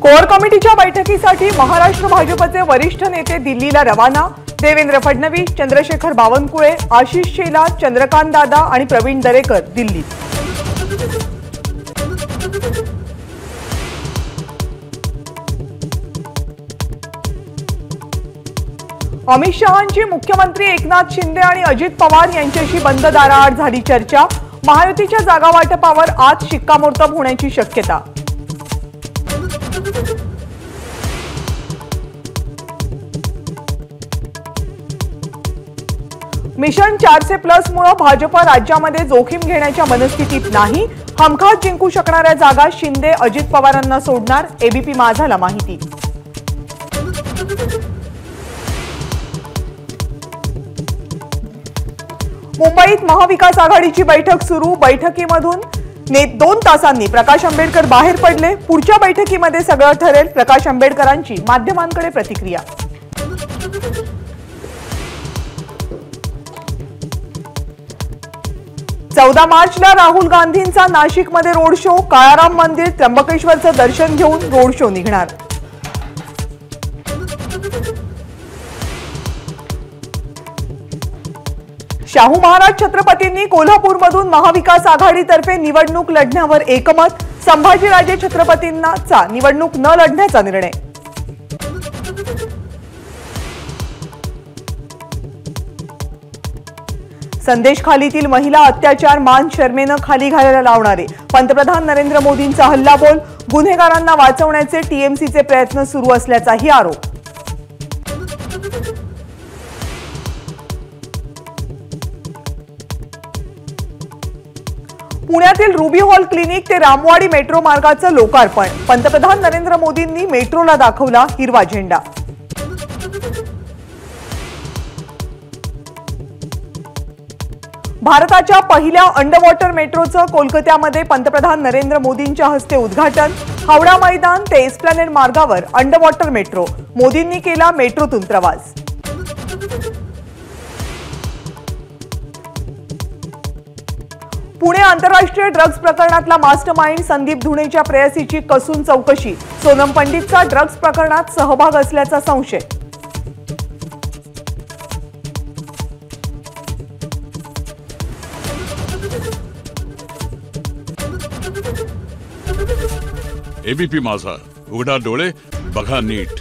Core कमिटीच्या बैठकीसाठी महाराष्ट्र भाजपचे वरिष्ठ नेते दिल्लीला रवाना। देवेंद्र फडणवीस, चंद्रशेखर बावनकुळे, आशिष शेलार, चंद्रकांत दादा आणि प्रवीण दरेकर दिल्लीत। अमित शहांची मुख्यमंत्री एकनाथ शिंदे आणि अजित पवार यांच्याशी बंद दाराआड झाली चर्चा। महायुतीच्या जागा वाटपावर आज शिक्कामोर्तब होण्याची शक्यता। मिशन 400+ मुळे भाजप राज्यामध्ये जोखीम घेण्याच्या मनस्थितीत नाही। हमखास जिंकू शकणाऱ्या जागा शिंदे अजित पवारांना सोडणार, एबीपी माझाला माहिती। मुंबईत महाविकास आघाडीची बैठक सुरू। बैठकीमधून 2 तासांनी प्रकाश आंबेडकर बाहेर पडले। पुढच्या बैठकीमध्ये सगळं ठरेल, प्रकाश आंबेडकरांची माध्यमांकडे प्रतिक्रिया। चौदा मार्चला राहुल गांधींचा नाशिकमध्ये रोड शो। काळाराम मंदिर, त्र्यंबकेश्वरचं दर्शन घेऊन रोड शो निघणार। शाहू महाराज छत्रपतींनी कोल्हापूरमधून महाविकास आघाडीतर्फे निवडणूक लढण्यावर एकमत। संभाजीराजे छत्रपतींचा निवडणूक न लढण्याचा निर्णय। संदेशखालीतील महिला अत्याचार मान शर्मेनं खाली घालायला लावणारे पंतप्रधान नरेंद्र मोदींचा हल्लाबोल। गुन्हेगारांना वाचवण्याचे टीएमसीचे प्रयत्न सुरू असल्याचाही आरोप। पुण्यातील रुबी हॉल क्लिनिक ते रामवाडी मेट्रो मार्गाचं लोकार्पण। पंतप्रधान नरेंद्र मोदींनी मेट्रोला दाखवला हिरवा झेंडा। भारताच्या पहिल्या अंडरवॉटर मेट्रोचं कोलकात्यामध्ये पंतप्रधान नरेंद्र मोदींच्या हस्ते उद्घाटन। हावडा मैदान ते एस्प्लॅनेड मार्गावर अंडरवॉटर मेट्रो। मोदींनी केला मेट्रोतून प्रवास। पुणे आंतरराष्ट्रीय ड्रग्ज प्रकरणातला मास्टरमाइंड संदीप धुणेच्या प्रेयसीची कसून चौकशी। सोनम पंडितचा ड्रग्ज प्रकरणात सहभाग असल्याचा संशय। एबीपी माझा, उघडा डोळे बघा नीट।